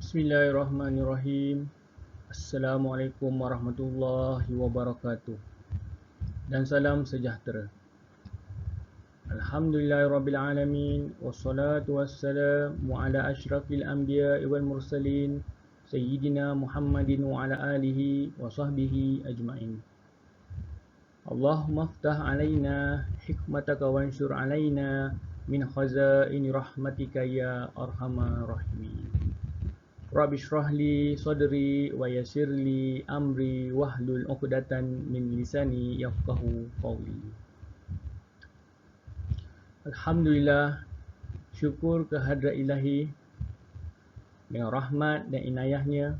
Bismillahirrahmanirrahim. Assalamualaikum warahmatullahi wabarakatuh. Dan salam sejahtera. Alhamdulillahirrabbilalamin. Wassalatu wassalamu ala ashrafil anbiya wal mursalin. Sayyidina Muhammadin wa ala alihi wa sahbihi ajma'in. Allahumma aftah alaina hikmataka wansyur alaina min khazaini rahmatika ya arhamar rahimin. Rabbi shrah li sadri wa yassir li amri wahlul 'uqdatan min lisani yafqahu qawli. Alhamdulillah, syukur kehadrat Ilahi, dengan rahmat dan inayahnya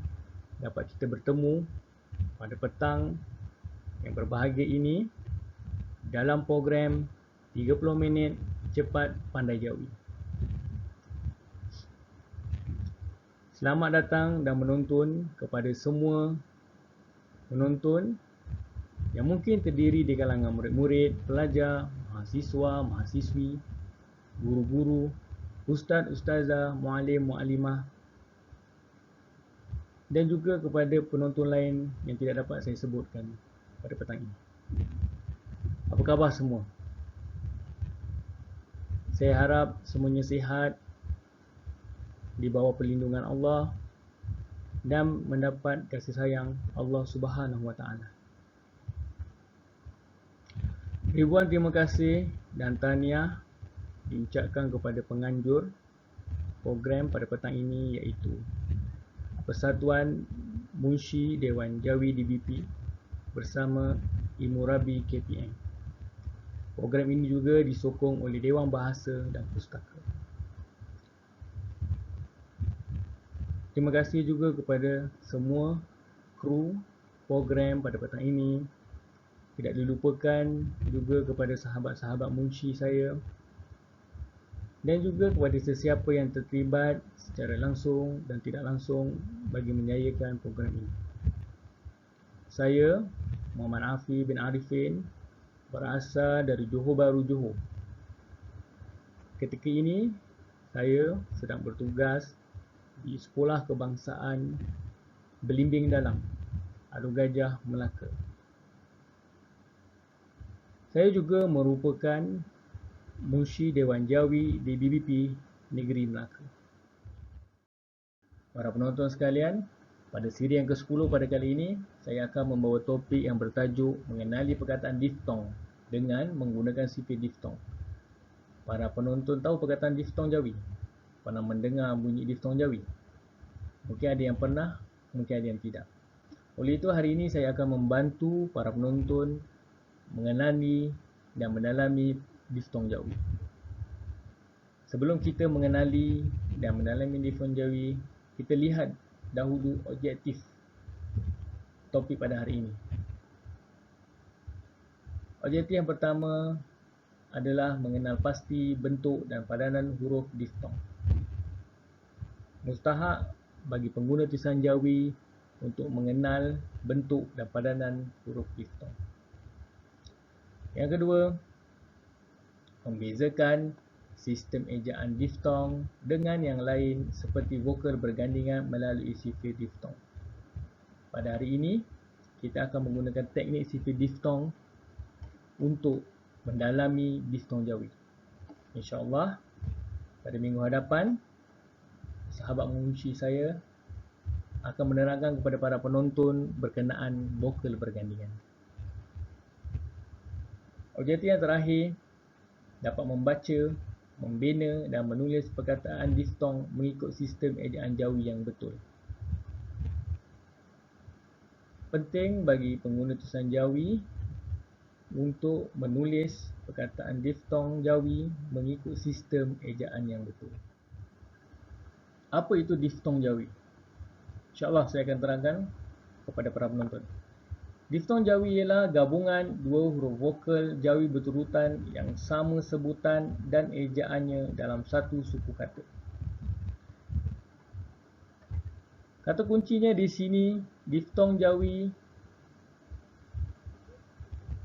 dapat kita bertemu pada petang yang berbahagia ini dalam program 30 minit cepat pandai Jawi. Selamat datang dan menonton kepada semua penonton yang mungkin terdiri di kalangan murid-murid, pelajar, mahasiswa, mahasiswi, guru-guru, ustaz-ustazah, muallim, muallimah, dan juga kepada penonton lain yang tidak dapat saya sebutkan pada petang ini. Apa khabar semua? Saya harap semuanya sihat, di bawah perlindungan Allah dan mendapat kasih sayang Allah Subhanahu wa taala. Ribuan terima kasih dan tahniah diucapkan kepada penganjur program pada petang ini, iaitu Persatuan Munshi Dewan Jawi DBP bersama Ilmu Rabi KPM. Program ini juga disokong oleh Dewan Bahasa dan Pustaka. Terima kasih juga kepada semua kru program pada petang ini. Tidak dilupakan juga kepada sahabat-sahabat munshi saya dan juga kepada sesiapa yang terlibat secara langsung dan tidak langsung bagi menjayakan program ini. Saya, Muhammad Afi bin Arifin, berasal dari Johor Bahru, Johor. Ketika ini, saya sedang bertugas di Sekolah Kebangsaan Belimbing Dalam, Alor Gajah, Melaka. Saya juga merupakan Munshi Dewan Jawi di DBP Negeri Melaka. Para penonton sekalian, pada siri yang ke-10 pada kali ini, saya akan membawa topik yang bertajuk mengenali perkataan diftong dengan menggunakan sifir diftong. Para penonton tahu perkataan diftong Jawi? Pernah mendengar bunyi diftong Jawi? Mungkin ada yang pernah, mungkin ada yang tidak. Oleh itu, hari ini saya akan membantu para penonton mengenali dan mendalami diftong Jawi. Sebelum kita mengenali dan mendalami diftong Jawi, kita lihat dahulu objektif topik pada hari ini. Objektif yang pertama adalah mengenal pasti bentuk dan padanan huruf diftong. Mustahak bagi pengguna tulisan Jawi untuk mengenal bentuk dan padanan huruf diftong. Yang kedua, membezakan sistem ejaan diftong dengan yang lain seperti vokal bergandingan melalui sifir diftong. Pada hari ini, kita akan menggunakan teknik sifir diftong untuk mendalami diftong Jawi. InsyaAllah, pada minggu hadapan, sahabat munshi saya akan menerangkan kepada para penonton berkenaan vokal bergandingan. Objektif yang terakhir, dapat membaca, membina dan menulis perkataan diftong mengikut sistem ejaan Jawi yang betul. Penting bagi pengguna tulisan Jawi untuk menulis perkataan diftong Jawi mengikut sistem ejaan yang betul. Apa itu diftong Jawi? InsyaAllah saya akan terangkan kepada para penonton. Diftong Jawi ialah gabungan dua huruf vokal Jawi berturutan yang sama sebutan dan ejaannya dalam satu suku kata. Kata kuncinya di sini, diftong Jawi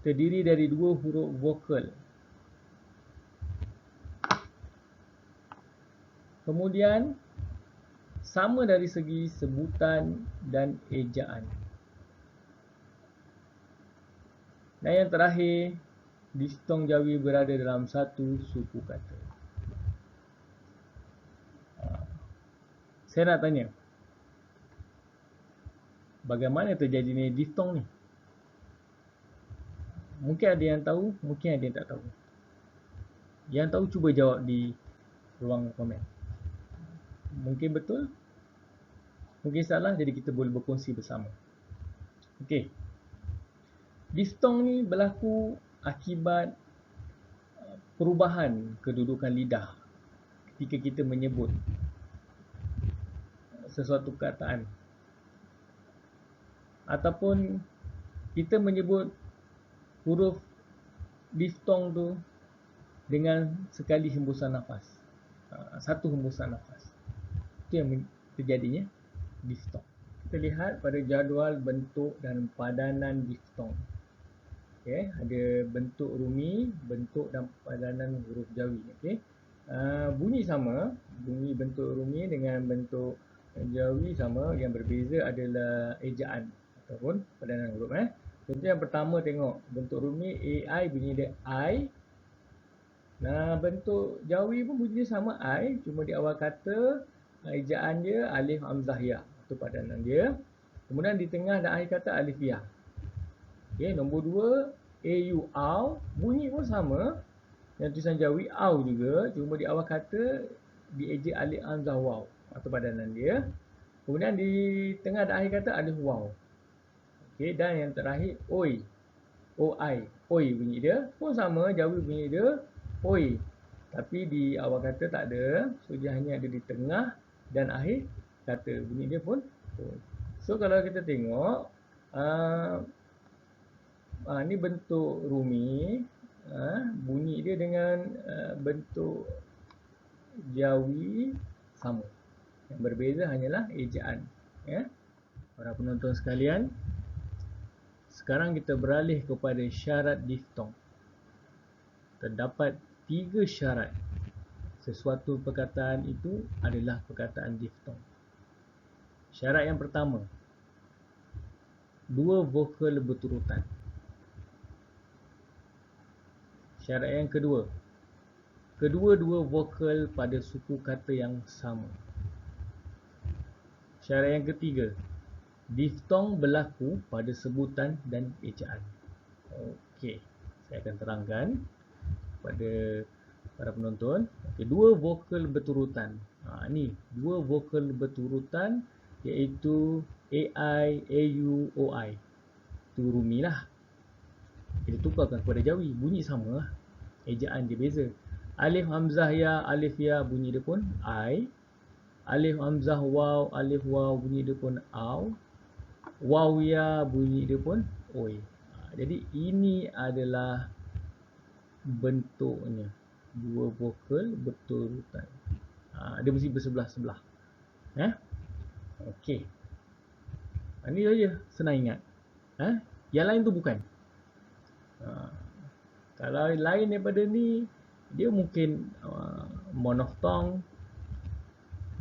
terdiri dari dua huruf vokal. Kemudian sama dari segi sebutan dan ejaan. Dan yang terakhir, diftong Jawi berada dalam satu suku kata. Saya nak tanya, bagaimana terjadinya diftong ni? Mungkin ada yang tahu, mungkin ada yang tak tahu. Yang tahu cuba jawab di ruang komen. Mungkin betul, mungkin salah, jadi kita boleh berkongsi bersama. Okey. Diftong ni berlaku akibat perubahan kedudukan lidah ketika kita menyebut sesuatu perkataan. Ataupun kita menyebut huruf diftong tu dengan sekali hembusan nafas. Satu hembusan nafas. Itu yang terjadinya diftong. Kita lihat pada jadual bentuk dan padanan diftong. Okay, ada bentuk rumi, bentuk dan padanan huruf Jawi. Okay. Bunyi sama, bunyi bentuk rumi dengan bentuk Jawi sama, yang berbeza adalah ejaan ataupun padanan huruf. Contoh yang pertama, tengok bentuk rumi AI, bunyi dia I. Nah, bentuk Jawi pun bunyi dia sama I, cuma di awal kata ejaan dia alif hamzah ya, itu padanan dia. Kemudian di tengah dan akhir kata alif ya. Okay, nombor 2, AU, AU, bunyi pun sama. Yang tulisan Jawi, AU juga, cuma di awal kata dieja alif hamzah waw, atau padanan dia. Kemudian di tengah dan akhir kata alif waw. Okay, dan yang terakhir, OI, OI, OI bunyi dia pun sama, Jawi bunyi dia, OI. Tapi di awal kata tak ada, so dia hanya ada di tengah dan akhir kata, bunyi dia pun OI. So kalau kita tengok, ni bentuk rumi, bunyi dia dengan bentuk Jawi sama. Yang berbeza hanyalah ejaan. Ya. Para penonton sekalian, sekarang kita beralih kepada syarat diftong. Terdapat 3 syarat sesuatu perkataan itu adalah perkataan diftong. Syarat yang pertama, 2 vokal berturutan. Syarat yang kedua, kedua-dua vokal pada suku kata yang sama. Syarat yang ketiga, diftong berlaku pada sebutan dan ejaan. Okey, saya akan terangkan kepada para penonton. Okey, 2 vokal berturutan. Ni 2 vokal berturutan, iaitu AI, AU, OI. Itu rumi lah. Kita tukarkan kepada Jawi, bunyi sama lah, ejaan dia beza. Alif hamzah ya, alif ya, bunyi dia pun I. Alif hamzah waw, alif waw, bunyi dia pun aw. Waw ya, bunyi dia pun oi. Jadi ini adalah bentuknya, 2 vokal berturutan. Dia mesti bersebelah-sebelah. Okey. Ini saja, senang ingat. Yang lain tu bukan. Kalau lain daripada ni, dia mungkin monoftong,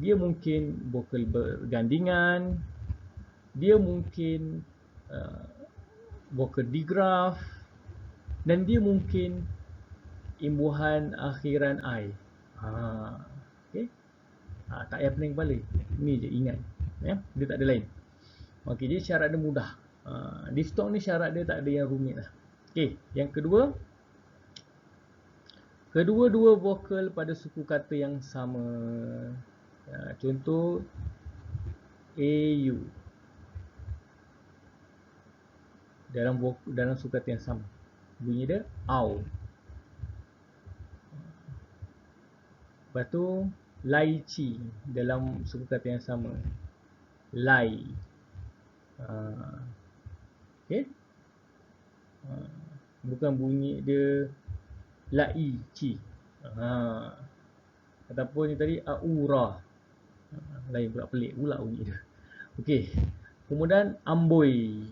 dia mungkin vokal bergandingan, dia mungkin vokal digraf, dan dia mungkin imbuhan akhiran I. Okay. Tak payah pening kepala. Ni je ingat. Dia tak ada lain. Okey, jadi syarat dia mudah. Diftong ni syarat dia tak ada yang rumit lah. Okey, yang kedua, kedua-dua vokal pada suku kata yang sama. Contoh AU. Dalam suku kata yang sama. Bunyi dia AU. Lepas tu lychee dalam suku kata yang sama. Lai. Okey. Bukan bunyi dia lai ci. Ataupun ni tadi aura. Lain pula, pelik pula bunyi dia. Okey. Kemudian amboi.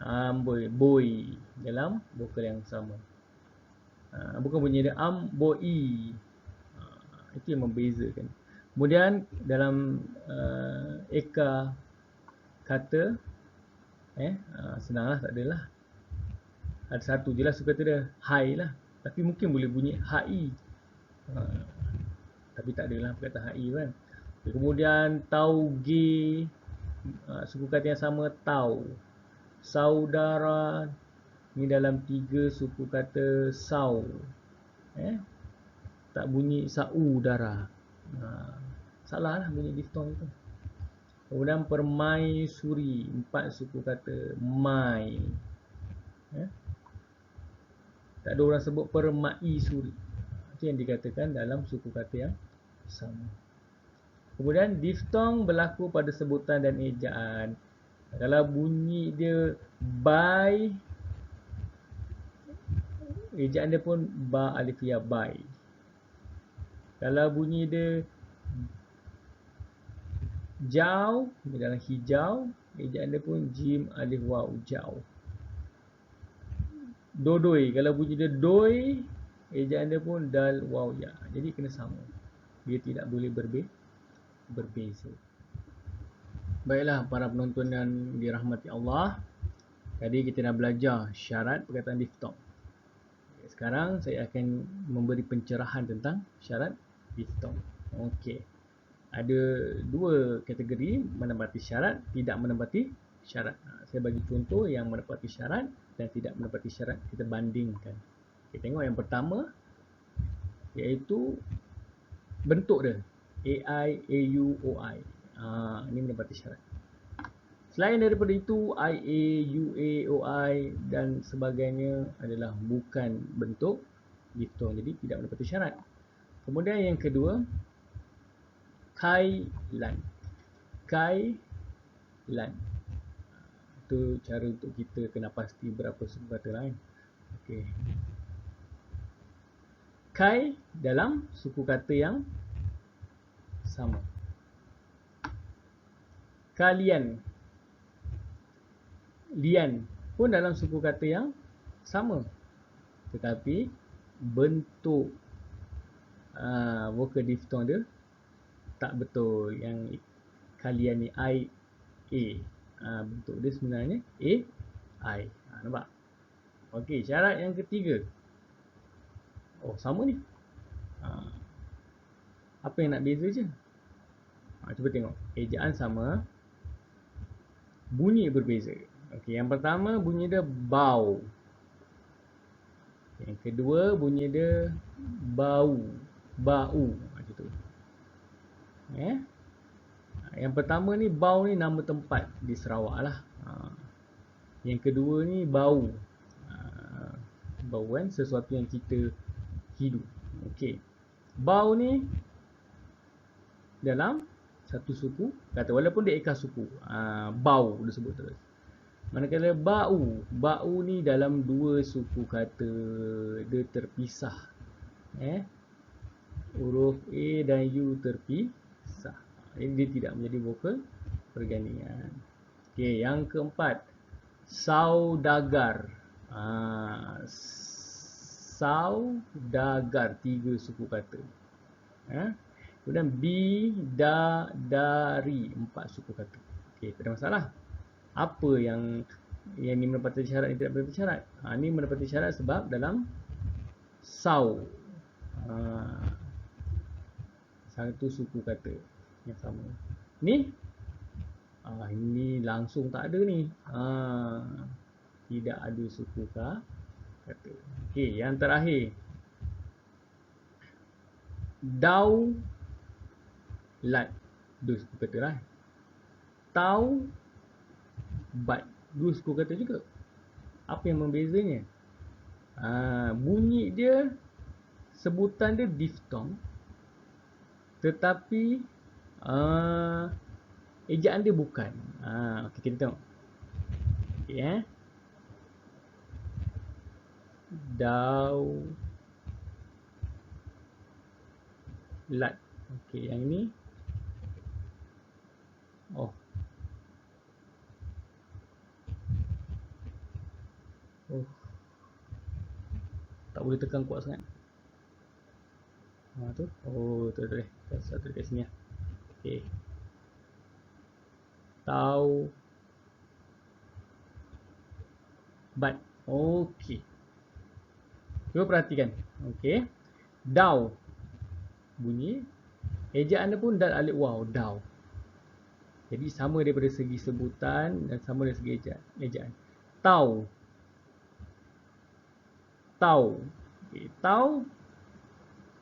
Amboi, boy dalam vokal yang sama. Bukan bunyi dia amboi. Itu yang membezakan. Kemudian dalam eka kata, senanglah, tak adalah. Ada satu je lah suka kata dia, hai lah. Tapi mungkin boleh bunyi hai. Tapi tak adalah perkataan hai kan. Kemudian tauge, suku kata yang sama, tau. Saudara, ni dalam 3 suku kata sau. Tak bunyi saudara. Salah lah bunyi diftong itu. Kemudian permaisuri, 4 suku kata mai. Tak ada orang sebut permaisuri. Itu yang dikatakan dalam suku kata yang sama. Kemudian diftong berlaku pada sebutan dan ejaan. Kalau bunyi dia by, ejaan dia pun ba alifiyah by. Kalau bunyi dia jau, dalam hijau, ejaan dia pun jim alif waw, jau. Dodoi, kalau bunyi dia doi, ejaan dia pun dal waw ya. Jadi kena sama. Dia tidak boleh berbeza. Baiklah para penonton yang dirahmati Allah. Tadi kita dah belajar syarat perkataan diftong. Sekarang saya akan memberi pencerahan tentang syarat diftong. Okey. Ada 2 kategori, menepati syarat, tidak menepati syarat. Saya bagi contoh yang menepati syarat dan tidak menepati syarat, kita bandingkan. Kita tengok yang pertama, iaitu bentuk dia. AI, AU, OI. Ini menepati syarat. Selain daripada itu, IA, UA, OI dan sebagainya adalah bukan bentuk diftong. Jadi tidak menepati syarat. Kemudian yang kedua, kai, lan. Kai, lan. Itu cara untuk kita kena pasti berapa suku kata lah kan. Okey. Kai dalam suku kata yang sama. Kalian, lian pun dalam suku kata yang sama. Tetapi bentuk vokal diftong dia tak betul. Yang kalian ni I, A. Bentuk dia sebenarnya A, I. Nampak? Okey, syarat yang ketiga. Oh, sama ni. Apa yang nak beza je? Cuba tengok. Ejaan sama, bunyi berbeza. Okey, yang pertama bunyi dia bau. Yang kedua bunyi dia bau. Bau. Macam tu. Yang pertama ni bau ni nama tempat di Sarawak lah. Yang kedua ni bau. Bau kan sesuatu yang kita hidup. Okey. Bau ni dalam satu suku kata, walaupun dia eka suku. Bau dia sebut terus. Manakala bau, bau ni dalam 2 suku kata, dia terpisah. Huruf A dan U terpisah. Jadi dia tidak menjadi vokal pergandingan. Okey, yang keempat, saudagar. Saudagar, 3 suku kata. Kemudian bidadari, 4 suku kata. Okey, tak ada masalah. Apa yang ni menepati syarat, ni tidak menepati syarat? Ni menepati syarat sebab dalam sau, satu suku kata yang sama. Ni ini langsung tak ada ni. Tidak ada suku kata. Okey, yang terakhir, dau lat, 2 suku kata lah. Tau bat, 2 suku kata juga. Apa yang membezanya? Bunyi dia, sebutan dia diftong, tetapi ejaan dia bukan. Okey, kita tengok. Okey, dau lat. Okey, yang ni tak boleh tekan kuat sangat. Tu. Tu. Satu dekat sini lah. Okey. Tau bat. Okey. Cuba perhatikan. Okey. Dau bunyi. Ejaan dia pun dal alif waw. Dau. Jadi sama daripada segi sebutan dan sama dari segi ejaan. Tau. Tau. Okay. Tau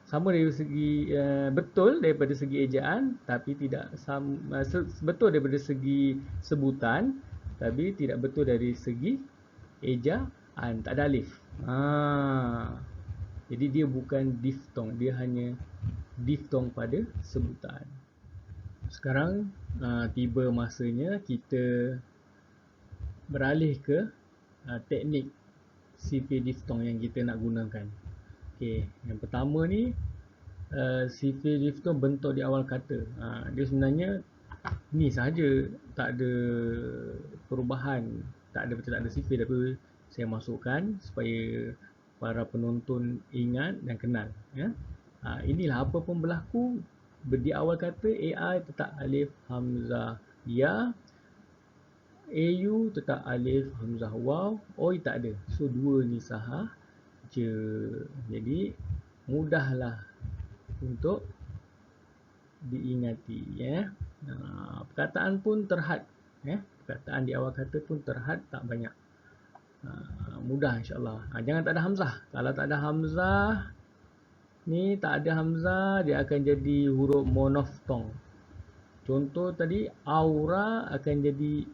sama dari segi betul daripada segi ejaan, tapi tidak sama, betul daripada segi sebutan, tapi tidak betul dari segi ejaan. Tak ada alif. Jadi dia bukan diftong, dia hanya diftong pada sebutan. Sekarang tiba masanya kita beralih ke teknik sifir diftong yang kita nak gunakan. Okey, yang pertama ni sifir diftong bentuk di awal kata. Dia sebenarnya ni sahaja, tak ada perubahan, tak ada sifir, tapi saya masukkan supaya para penonton ingat dan kenal, ya. Inilah apa pun berlaku di awal kata. AI tetap alif hamzah ya, AU tetap alif hamzah waw, OI tak ada. So dua ni sahaja. Jadi mudahlah untuk diingati, ya. Perkataan pun terhad, ya. Perkataan di awal kata pun terhad, tak banyak. Mudah insya-Allah. Jangan tak ada hamzah. Kalau tak ada hamzah ni, tak ada hamzah, dia akan jadi huruf monoftong. Contoh tadi aura akan jadi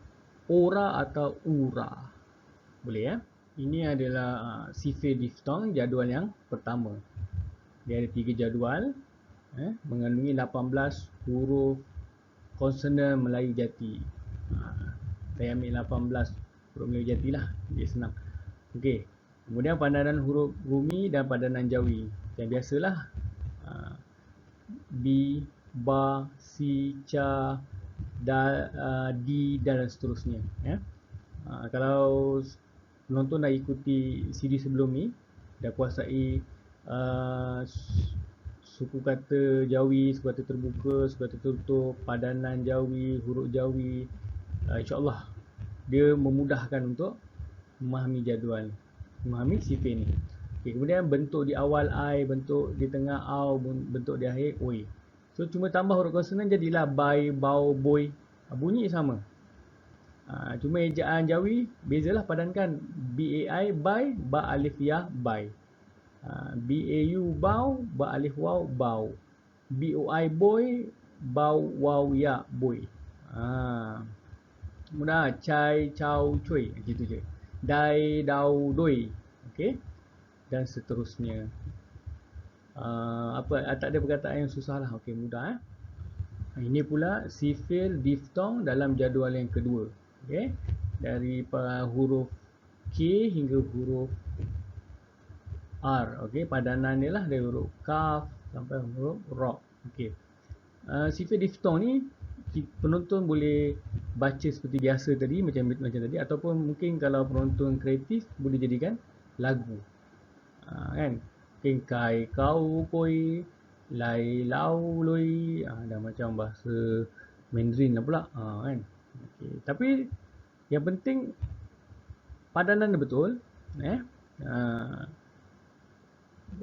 ora atau ura. Boleh, ya. Ini adalah sifir diftong jadual yang pertama. Dia ada 3 jadual, mengandungi 18 huruf konsonan Melayu Jati. Saya ambil 18 huruf Melayu Jati lah, dia senang. Okey. Kemudian padanan huruf Rumi dan padanan Jawi. Yang biasalah bi, ba, si, ca, da, di dan seterusnya, ya. Kalau penonton dah ikuti CD sebelum ni, dah kuasai suku kata Jawi, suku kata terbuka, suku kata tertutup, padanan Jawi, huruf Jawi, insya-Allah dia memudahkan untuk memahami jadual, memahami sifir ni. Okay, kemudian bentuk di awal I, bentuk di tengah au, bentuk di akhir oi. So cuma tambah huruf konsonan jadilah bai, bau, boi. Bunyi sama. Cuma ejaan Jawi bezalah, padankan. BAI bai, ba alif ya bai. BAU bau, ba alif waw bau. BOI boy, bau waw ya boy. Mudah. Cai, cau, cuy, gitu je. Dai, dau, doi. Okey. Dan seterusnya. Tak ada perkataan yang susah lah. Okey, mudah. Ini pula sifir diftong dalam jadual yang kedua. Okey. Dari huruf K hingga huruf R. Okey, padanan dia lah dari huruf kaf sampai huruf ra. Okey. Sifir diftong ni penonton boleh baca seperti biasa tadi, macam tadi, ataupun mungkin kalau penonton kreatif boleh jadikan lagu. Kan? Mungkin kai kau koi, lai lau lui, dah macam bahasa Mandarin lah pula, kan? Okay. Tapi yang penting padanan dia betul,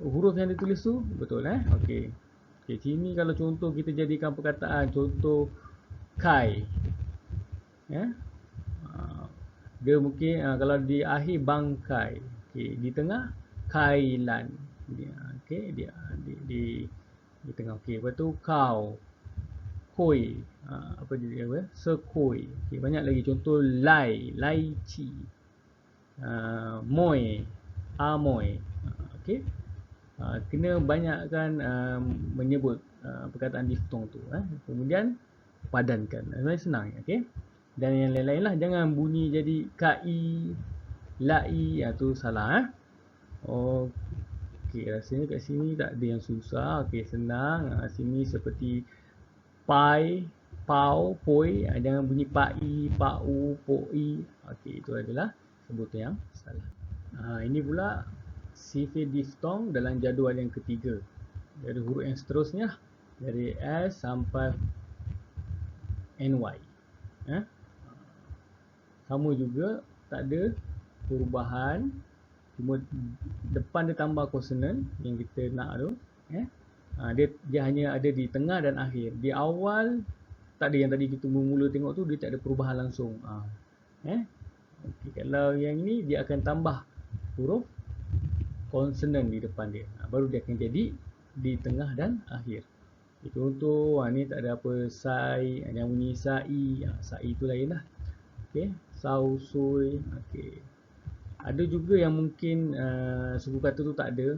huruf yang ditulis tu betul, okey. Okey, sini kalau contoh kita jadikan perkataan, contoh kai, dia mungkin kalau di akhir bangkai, okey, di tengah kailan, okey, dia di tengah. Okey, lepas tu kau, koi, apa dia apa, sekoi. Okey, banyak lagi contoh lai, laici, moi, amoy. Okey, kena banyakkan menyebut perkataan diftong tu, kemudian padankan. Sebenarnya senang, okey. Dan yang lain-lain lah, jangan bunyi jadi kai, lai, tu salah. Okey, rasanya kat sini tak ada yang susah. Okey, senang. Sini seperti pai, pau, poi, jangan bunyi pai, pau, poi. Okey, itu adalah sebutan yang salah. Ini pula sifir diftong dalam jadual yang ketiga. Dari huruf yang seterusnya, dari S sampai NY. Sama juga, tak ada perubahan, cuma depan dia tambah consonant yang kita nak tu. Dia hanya ada di tengah dan akhir. Di awal tak ada, yang tadi kita mula tengok tu dia tak ada perubahan langsung. Okay, kalau yang ni dia akan tambah huruf consonant di depan dia. Baru dia akan jadi di tengah dan akhir. Contoh, ni tak ada apa, sai, yang bunyi sai, sai tu lain lah. Okay, sau, sui. Okay. Ada juga yang mungkin suku kata tu tak ada,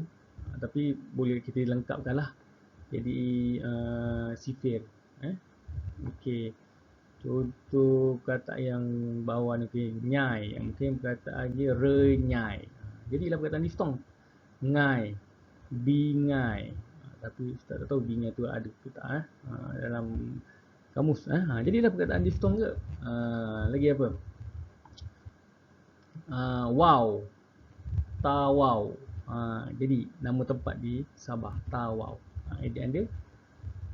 tapi boleh kita lengkapkan lah. Jadi sifir. Okay. Contoh perkataan yang bawah ni, okay, nyai. Mungkin perkataan dia renyai. Jadilah perkataan diftong. Ngai, bingai. Tapi Ustaz tak tahu bingai tu ada ke tak dalam kamus. Jadilah perkataan diftong ke. Lagi apa? Wow, tawau. Jadi nama tempat di Sabah, Tawau. Edaran dia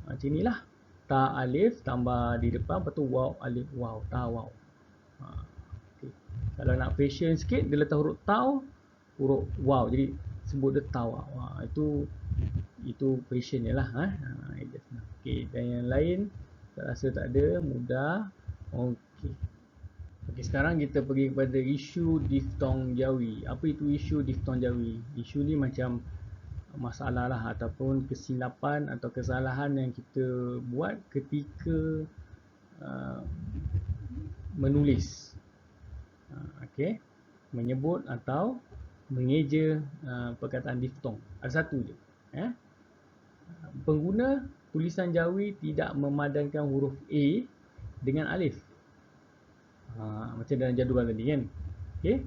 macam inilah. Ta alif tambah di depan, lepas tu waw alif waw, tawau. Okay. Kalau nak fashion sikit, dia letak huruf taw, huruf waw, jadi sebut dia tawau. Itu fashion je lah. Okay. Dan yang lain tak rasa tak ada, mudah. Okay. Okay, sekarang kita pergi kepada isu diftong Jawi. Apa itu isu diftong Jawi? Isu ni macam masalah lah, ataupun kesilapan atau kesalahan yang kita buat ketika menulis. Okay. Menyebut atau mengeja perkataan diftong. Ada satu je. Pengguna tulisan Jawi tidak memadankan huruf A dengan alif. Macam dalam jadual tadi kan. Okay.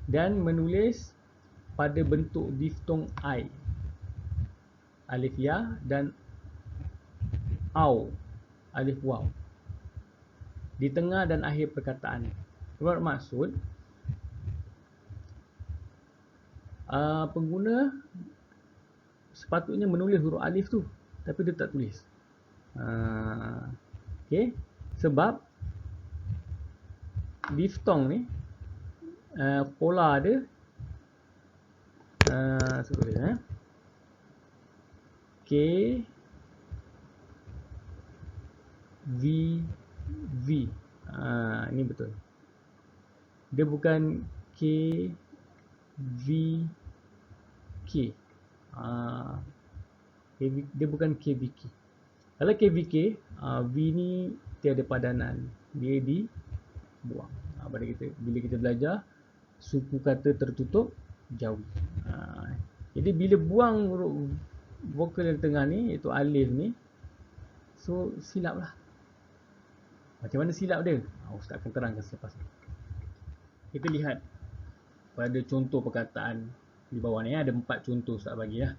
Dan menulis pada bentuk diftong I, alif ya, dan au, alif waw, di tengah dan akhir perkataan. Bermaksud pengguna sepatutnya menulis huruf alif tu, tapi dia tak tulis. Okay. Sebab diftong ni pola dia K V V. Ini betul. Dia bukan K V K. Dia bukan KVK. Kalau KVK, V ni tiada padanan, dia dibuang. Bila kita belajar suku kata tertutup Jawi. Jadi bila buang vokal yang tengah ni, iaitu alif ni, so silap lah. Macam mana silap dia? Ustaz akan terangkan selepas ni. Kita lihat pada contoh perkataan di bawah ni. Ada 4 contoh Ustaz bagi lah.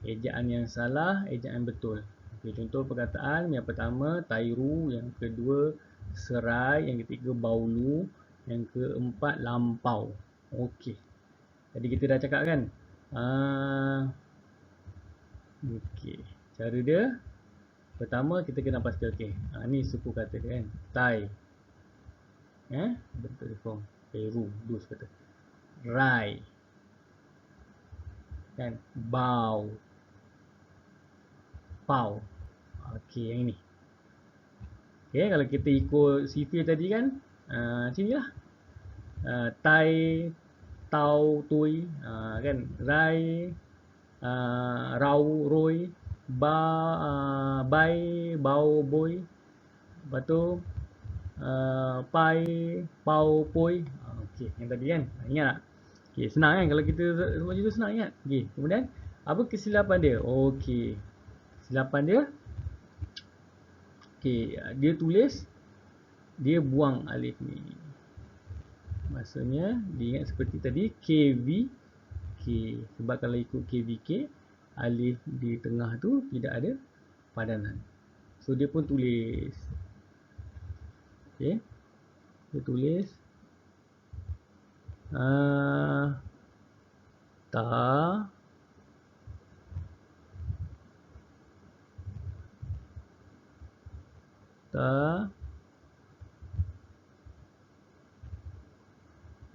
Ejaan yang salah, ejaan yang betul. Okay, contoh perkataan yang pertama tairu, yang kedua serai, yang ketiga baulu, yang keempat lampau. Okey. Tadi kita dah cakap kan. Okey. Cara dia, pertama kita kena pasti okey. Ni suku kata dia kan. Tai. Betul form. Tairu, dus kata. Rai. Kan? Bau. Pau. Okey, yang ini. Okey, kalau kita ikut sifir tadi kan, macam inilah. Tai, tau, tui, kan? Rai, rau, roi, bai, bau, boi. Lepas tu, pai, pau, poi. Okey, yang tadi kan? Ingat tak? Okey, senang kan? Kalau kita buat macam tu senang ingat. Okey, kemudian, apa kesilapan dia? Okey. Kesilapan dia, okey, dia tulis, dia buang alif ni. Maksudnya, dia ingat seperti tadi, KVK. Sebab kalau ikut KVK, alif di tengah tu tidak ada padanan. So, dia pun tulis. Okey. Dia tulis. Ta. Ta.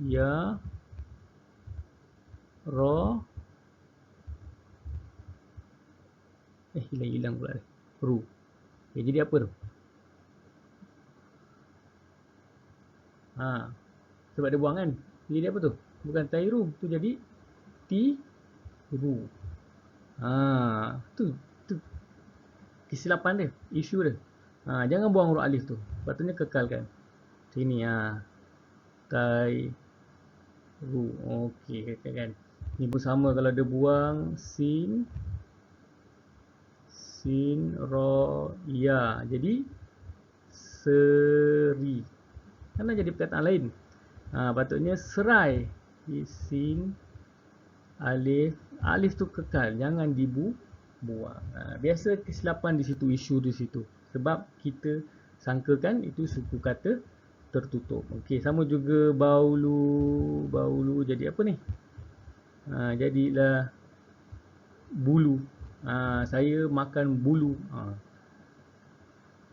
ya, ro, hilang pula ru. Okay, jadi apa tu? Sebab dia buang kan. Jadi apa tu? Bukan tairu, tu jadi tiru. Tu kesilapan dia, isu dia. Jangan buang huruf alif tu. Patutnya kekalkan. Sini tairu. Okey, kan. Ni pun sama kalau dia buang sin, ro, ya. Jadi seri. Kan jadi perkataan lain. Patutnya serai. Sin, alif tu kekal, jangan buang. Biasa kesilapan di situ, isu di situ. Sebab kita sangkakan itu suku kata tertutup. Okey, sama juga baulu jadi apa ni? Jadilah bulu. Saya makan bulu.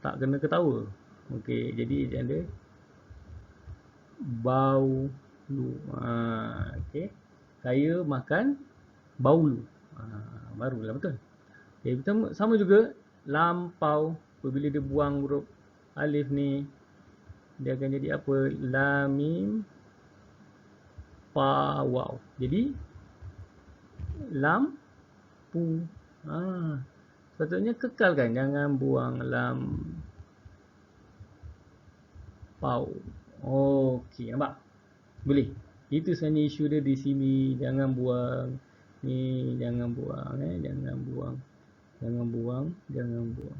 Tak kena ketawa. Okey, jadi dia baulu. Okey. Saya makan baulu. Barulah betul. Okay, sama juga lampau. Apabila dia buang huruf alif ni, dia akan jadi apa? Lamim pa waw. Jadi lampu. Sepatutnya kekalkan, jangan buang lampau. Okey, nampak? Boleh. Itu sebenarnya isu dia di sini. Jangan buang ni, jangan buang jangan buang.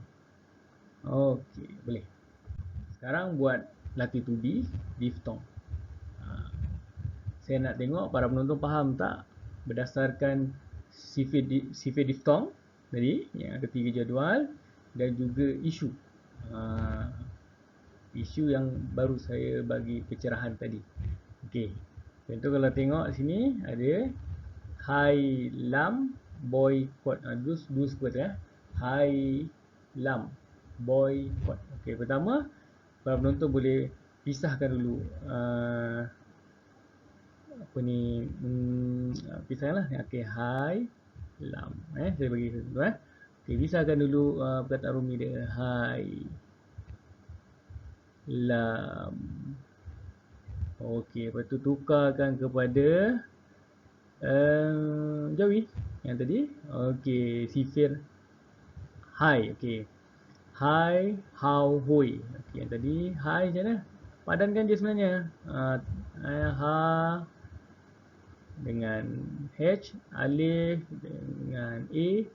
Okey, boleh. Sekarang buat latitudi diftong. Saya nak tengok para penonton faham tak berdasarkan sifir diftong tadi, yang ada 3 jadual, dan juga isu. Isu yang baru saya bagi pencerahan tadi. Okey. Contoh kalau tengok sini ada Hai lam boycott. Dua sebut Hai lam boycott. Okey, pertama para penonton boleh pisahkan dulu pisahkanlah. Okey, hai lam. Saya bagi satu Okey, pisahkan dulu perkataan rumi dia. Hai lam. Okey, lepas tu tukarkan kepada Jawi yang tadi. Okey, sifir hai. Okey. Hai, hau, hui. Okey, yang tadi hai macam mana? Padankan je sebenarnya. Ha dengan H, alif dengan I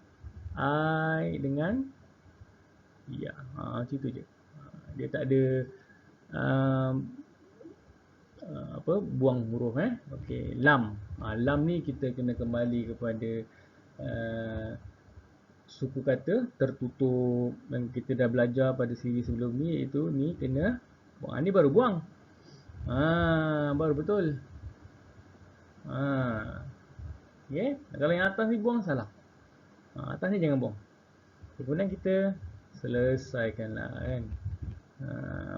dengan ya. Macam tu je. Dia tak ada buang huruf Okey, lam. Lam ni kita kena kembali kepada suku kata tertutup, dan kita dah belajar pada siri sebelum ni, iaitu ni kena buang. Ni baru buang. Baru betul. Okay. Kalau yang atas ni buang salah. Atas ni jangan buang. Kemudian kita selesaikanlah kan.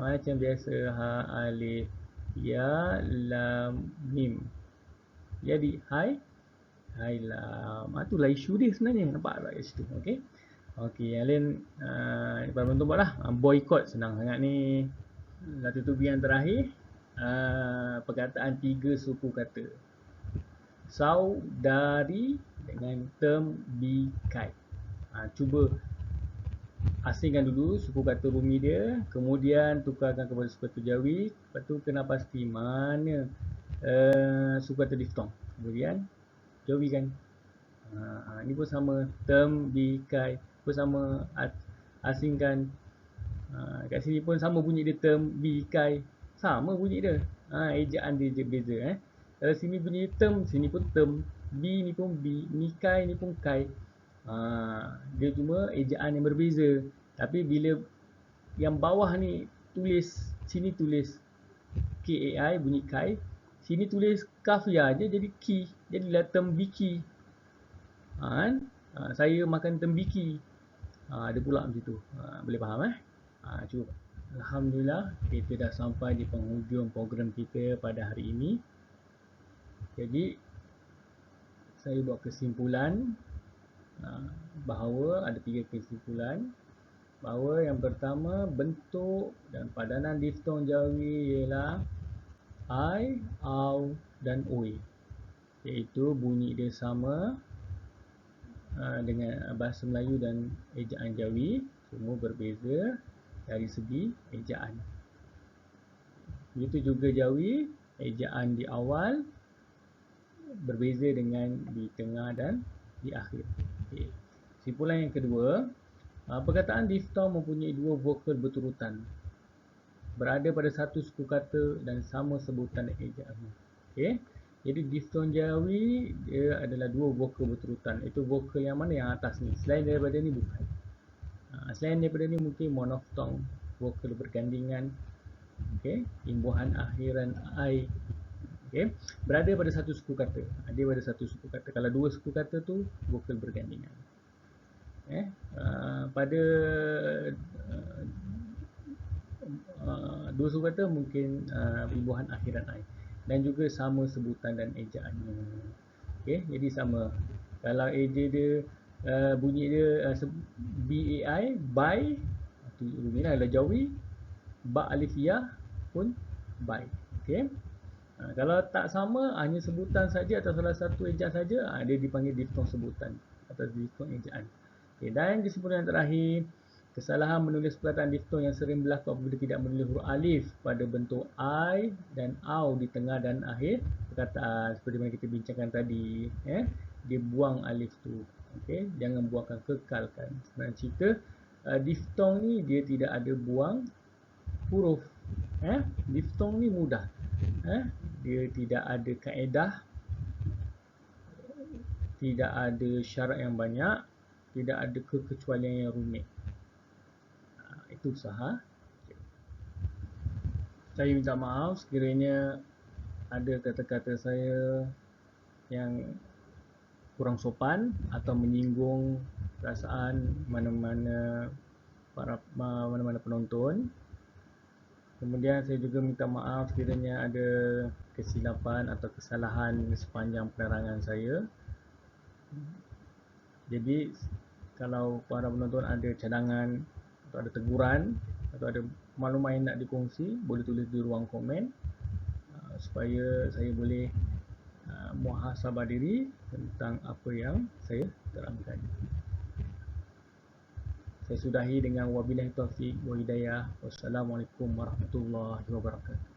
Macam biasa, ha, alif, ya, lam, mim. Jadi hai lam. Itulah isu dia sebenarnya. Nampak tak kat situ? Okey. Okey, yang lain para penonton buatlah. Boycott senang sangat ni. Latitude yang terakhir, perkataan 3 suku kata. Saudari dengan tembikai. Cuba asingkan dulu suku kata bumi dia, kemudian tukarkan kepada suku kata Jawi, lepas tu kena pasti mana suku kata diftong. Kemudian Jawi kan. Ini pun sama, tembikai pun sama, asingkan. Kat sini pun sama bunyi dia, tembikai. Sama bunyi dia. Ejaan dia je beza. Kalau sini bunyi tem, sini pun tem. Bi ni pun bi, mikai ni pun kai. Dia cuma ejaan yang berbeza. Tapi bila yang bawah ni tulis, sini tulis K-A-I bunyi kai, sini tulis kaf ya je jadi ki. Jadilah tembiki. Saya makan tembiki. Dia pula macam tu. Boleh faham cuba. Alhamdulillah, kita dah sampai di penghujung program kita pada hari ini. Jadi saya buat kesimpulan bahawa ada 3 kesimpulan, bahawa yang pertama, bentuk dan padanan diftong Jawi ialah I, au dan oi, iaitu bunyi dia sama dengan bahasa Melayu dan ejaan Jawi, semua berbeza dari segi ejaan. Begitu juga Jawi, ejaan di awal berbeza dengan di tengah dan di akhir. Okay. Kesimpulan yang kedua, perkataan diftong mempunyai 2 vokal berturutan, berada pada satu suku kata dan sama sebutan ejaan. Okay. Jadi diftong Jawi dia adalah 2 vokal berturutan. Itu vokal yang mana? Yang atas ni. Selain daripada ni bukan. Selain daripada ni mungkin monoftong, vokal bergandingan. Okay. Imbuhan akhiran I. Okay. Berada pada satu suku kata. Dia pada satu suku kata. Kalau 2 suku kata tu vokal bergandingan. Pada 2 suku kata mungkin imbuhan akhiran I. Dan juga sama sebutan dan ejaannya. Okay, jadi sama. Kalau eja dia bunyi dia BAI, by, itu bunyilah adalah Jawi. Ba alifiyah pun by. Okay. Kalau tak sama, hanya sebutan saja atau salah satu ejaan saja, dia dipanggil diftong sebutan atau diftong ejaan. Okay, dan kesimpulan yang terakhir, kesalahan menulis perkataan diftong yang sering berlaku apabila tidak menulis huruf alif pada bentuk I dan au di tengah dan akhir perkataan, seperti mana kita bincangkan tadi. Dia buang alif tu. Okay, jangan buangkan, kekalkan. Sebenarnya cerita diftong ni dia tidak ada buang huruf. Diftong ni mudah. Dia tidak ada kaedah, tidak ada syarat yang banyak, tidak ada kekecualian yang rumit. Itu usaha. Saya minta maaf sekiranya ada kata-kata saya yang kurang sopan atau menyinggung perasaan mana-mana penonton. Kemudian saya juga minta maaf sekiranya ada kesilapan atau kesalahan sepanjang penerangan saya. Jadi kalau para penonton ada cadangan atau ada teguran atau ada maklumat yang nak dikongsi, boleh tulis di ruang komen supaya saya boleh muhasabah diri tentang apa yang saya terangkan. Saya sudahi dengan wabillahi taufiq wa hidayah. Wassalamualaikum warahmatullahi wabarakatuh.